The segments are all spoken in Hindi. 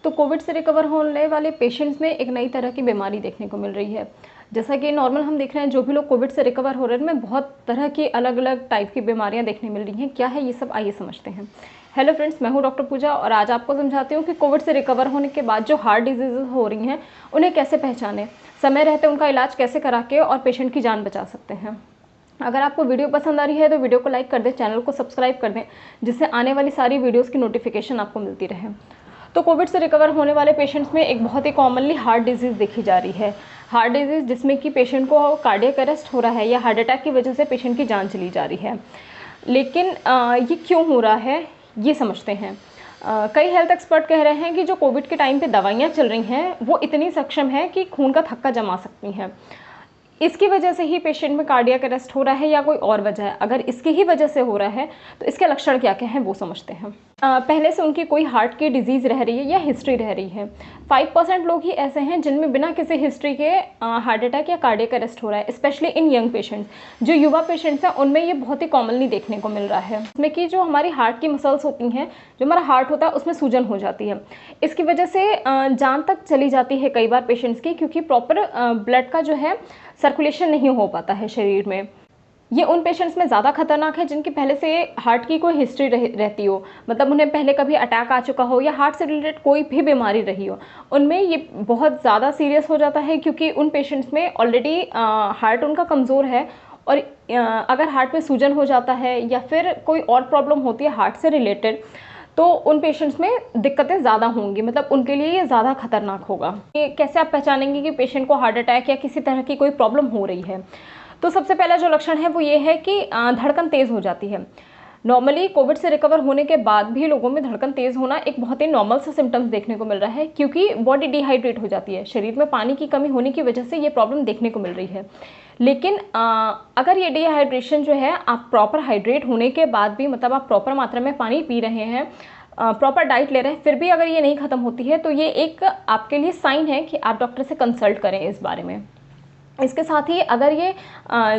तो कोविड से रिकवर होने वाले पेशेंट्स में एक नई तरह की बीमारी देखने को मिल रही है। जैसा कि नॉर्मल हम देख रहे हैं, जो भी लोग कोविड से रिकवर हो रहे हैं, उनमें बहुत तरह की अलग अलग टाइप की बीमारियां देखने मिल रही हैं। क्या है ये सब, आइए समझते हैं। हेलो फ्रेंड्स, मैं हूं डॉक्टर पूजा और आज आपको समझाती हूँ कि कोविड से रिकवर होने के बाद जो हार्ट डिजीज़ हो रही हैं उन्हें कैसे पहचानें, समय रहते उनका इलाज कैसे करा के और पेशेंट की जान बचा सकते हैं। अगर आपको वीडियो पसंद आ रही है तो वीडियो को लाइक कर दें, चैनल को सब्सक्राइब कर दें, जिससे आने वाली सारी वीडियोज़ की नोटिफिकेशन आपको मिलती रहे। तो कोविड से रिकवर होने वाले पेशेंट्स में एक बहुत ही कॉमनली हार्ट डिजीज़ देखी जा रही है। हार्ट डिजीज़ जिसमें कि पेशेंट को कार्डियक अरेस्ट हो रहा है या हार्ट अटैक की वजह से पेशेंट की जान चली जा रही है। लेकिन ये क्यों हो रहा है ये समझते हैं। कई हेल्थ एक्सपर्ट कह रहे हैं कि जो कोविड के टाइम पे दवाइयाँ चल रही हैं वो इतनी सक्षम है कि खून का थक्का जमा सकती हैं। इसकी वजह से ही पेशेंट में कार्डियक अरेस्ट हो रहा है या कोई और वजह है। अगर इसकी ही वजह से हो रहा है तो इसके लक्षण क्या क्या हैं वो समझते हैं। पहले से उनकी कोई हार्ट की डिजीज़ रह रही है या हिस्ट्री रह रही है। 5% लोग ही ऐसे हैं जिनमें बिना किसी हिस्ट्री के हार्ट अटैक या कार्डियक अरेस्ट हो रहा है, स्पेशली इन यंग पेशेंट्स। जो युवा पेशेंट्स हैं उनमें ये बहुत ही कॉमनली देखने को मिल रहा है। इसमें कि जो हमारी हार्ट की मसल्स होती हैं, जो हमारा हार्ट होता है उसमें सूजन हो जाती है। इसकी वजह से जान तक चली जाती है कई बार पेशेंट्स की, क्योंकि प्रॉपर ब्लड का जो है सर्कुलेशन नहीं हो पाता है शरीर में। ये उन पेशेंट्स में ज़्यादा खतरनाक है जिनकी पहले से हार्ट की कोई हिस्ट्री रहती हो, मतलब उन्हें पहले कभी अटैक आ चुका हो या हार्ट से रिलेटेड कोई भी बीमारी रही हो। उनमें ये बहुत ज़्यादा सीरियस हो जाता है, क्योंकि उन पेशेंट्स में ऑलरेडी हार्ट उनका कमज़ोर है और अगर हार्ट में सूजन हो जाता है या फिर कोई और प्रॉब्लम होती है हार्ट से रिलेटेड, तो उन पेशेंट्स में दिक्कतें ज़्यादा होंगी, मतलब उनके लिए ये ज़्यादा खतरनाक होगा। ये कैसे आप पहचानेंगे कि पेशेंट को हार्ट अटैक या किसी तरह की कोई प्रॉब्लम हो रही है? तो सबसे पहला जो लक्षण है वो ये है कि धड़कन तेज़ हो जाती है। नॉर्मली कोविड से रिकवर होने के बाद भी लोगों में धड़कन तेज़ होना एक बहुत ही नॉर्मल सा सिम्टम्स देखने को मिल रहा है, क्योंकि बॉडी डिहाइड्रेट हो जाती है। शरीर में पानी की कमी होने की वजह से ये प्रॉब्लम देखने को मिल रही है। लेकिन अगर ये डिहाइड्रेशन जो है, आप प्रॉपर हाइड्रेट होने के बाद भी, मतलब आप प्रॉपर मात्रा में पानी पी रहे हैं, प्रॉपर डाइट ले रहे हैं, फिर भी अगर ये नहीं ख़त्म होती है तो ये एक आपके लिए साइन है कि आप डॉक्टर से कंसल्ट करें इस बारे में। इसके साथ ही अगर ये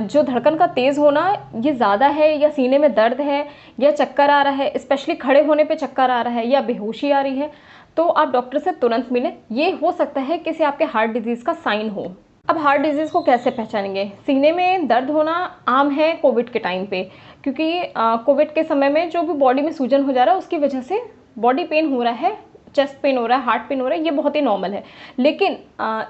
जो धड़कन का तेज़ होना ये ज़्यादा है, या सीने में दर्द है, या चक्कर आ रहा है, स्पेशली खड़े होने पे चक्कर आ रहा है, या बेहोशी आ रही है, तो आप डॉक्टर से तुरंत मिलें। ये हो सकता है किसी आपके हार्ट डिजीज़ का साइन हो। अब हार्ट डिजीज़ को कैसे पहचानेंगे? सीने में दर्द होना आम है कोविड के टाइम पे, क्योंकि कोविड के समय में जो भी बॉडी में सूजन हो जा रहा है उसकी वजह से बॉडी पेन हो रहा है, चेस्ट पेन हो रहा है, हार्ट पेन हो रहा है, ये बहुत ही नॉर्मल है। लेकिन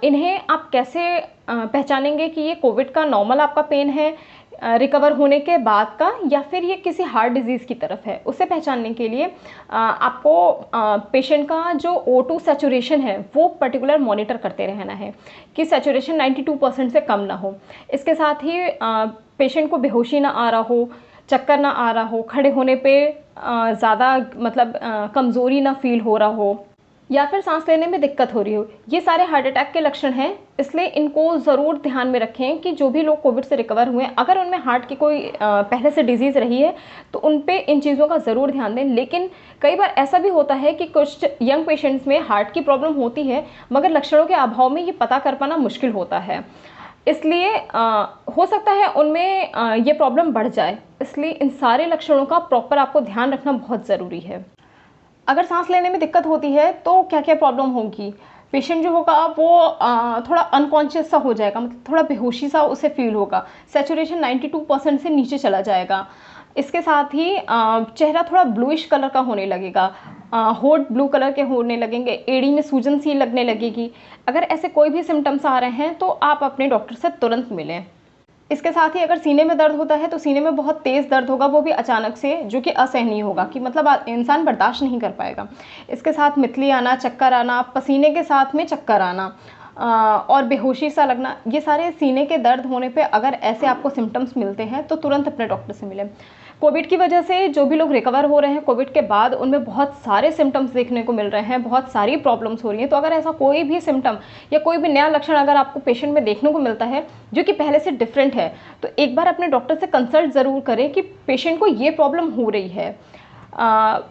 इन्हें आप कैसे पहचानेंगे कि ये कोविड का नॉर्मल आपका पेन है, रिकवर होने के बाद का, या फिर ये किसी हार्ट डिजीज़ की तरफ है? उसे पहचानने के लिए आपको पेशेंट का जो O2 सैचुरेशन है वो पर्टिकुलर मॉनिटर करते रहना है कि सैचुरेशन 92% से कम ना हो। इसके साथ ही पेशेंट को बेहोशी ना आ रहा हो, चक्कर ना आ रहा हो, खड़े होने पे ज़्यादा मतलब कमज़ोरी ना फील हो रहा हो, या फिर सांस लेने में दिक्कत हो रही हो। ये सारे हार्ट अटैक के लक्षण हैं, इसलिए इनको ज़रूर ध्यान में रखें कि जो भी लोग कोविड से रिकवर हुए, अगर उनमें हार्ट की कोई पहले से डिजीज़ रही है तो उन पे इन चीज़ों का ज़रूर ध्यान दें। लेकिन कई बार ऐसा भी होता है कि कुछ यंग पेशेंट्स में हार्ट की प्रॉब्लम होती है, मगर लक्षणों के अभाव में ये पता कर पाना मुश्किल होता है। इसलिए हो सकता है उनमें ये प्रॉब्लम बढ़ जाए, इसलिए इन सारे लक्षणों का प्रॉपर आपको ध्यान रखना बहुत ज़रूरी है। अगर सांस लेने में दिक्कत होती है तो क्या क्या प्रॉब्लम होगी? पेशेंट जो होगा वो थोड़ा अनकॉन्शियस सा हो जाएगा, मतलब थोड़ा बेहोशी सा उसे फील होगा, सैचुरेशन 92% से नीचे चला जाएगा। इसके साथ ही चेहरा थोड़ा ब्लूइश कलर का होने लगेगा, होठ ब्लू कलर के होने लगेंगे, एड़ी में सूजन सी लगने लगेगी। अगर ऐसे कोई भी सिम्टम्स आ रहे हैं तो आप अपने डॉक्टर से तुरंत मिलें। इसके साथ ही अगर सीने में दर्द होता है तो सीने में बहुत तेज़ दर्द होगा, वो भी अचानक से, जो कि असहनीय होगा, कि मतलब इंसान बर्दाश्त नहीं कर पाएगा। इसके साथ मितली आना, चक्कर आना, पसीने के साथ में चक्कर आना और बेहोशी सा लगना, ये सारे सीने के दर्द होने पे अगर ऐसे आपको सिम्टम्स मिलते हैं तो तुरंत अपने डॉक्टर से मिलें। कोविड की वजह से जो भी लोग रिकवर हो रहे हैं कोविड के बाद, उनमें बहुत सारे सिम्टम्स देखने को मिल रहे हैं, बहुत सारी प्रॉब्लम्स हो रही हैं। तो अगर ऐसा कोई भी सिम्टम या कोई भी नया लक्षण अगर आपको पेशेंट में देखने को मिलता है जो कि पहले से डिफरेंट है, तो एक बार अपने डॉक्टर से कंसल्ट ज़रूर करें कि पेशेंट को ये प्रॉब्लम हो रही है।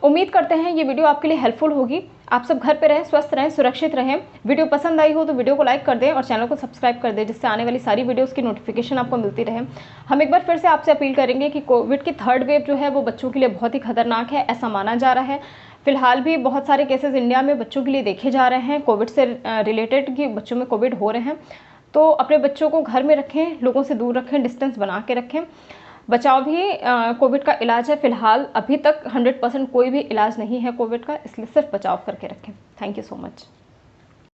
उम्मीद करते हैं ये वीडियो आपके लिए हेल्पफुल होगी। आप सब घर पे रहें, स्वस्थ रहें, सुरक्षित रहें। वीडियो पसंद आई हो तो वीडियो को लाइक कर दें और चैनल को सब्सक्राइब कर दें, जिससे आने वाली सारी वीडियोस की नोटिफिकेशन आपको मिलती रहे। हम एक बार फिर से आपसे अपील करेंगे कि कोविड की थर्ड वेव जो है वो बच्चों के लिए बहुत ही खतरनाक है, ऐसा माना जा रहा है। फिलहाल भी बहुत सारे केसेस इंडिया में बच्चों के लिए देखे जा रहे हैं कोविड से रिलेटेड, कि बच्चों में कोविड हो रहे हैं। तो अपने बच्चों को घर में रखें, लोगों से दूर रखें, डिस्टेंस बना के रखें। बचाव भी कोविड का इलाज है। फिलहाल अभी तक 100% कोई भी इलाज नहीं है कोविड का, इसलिए सिर्फ बचाव करके रखें। Thank you so much.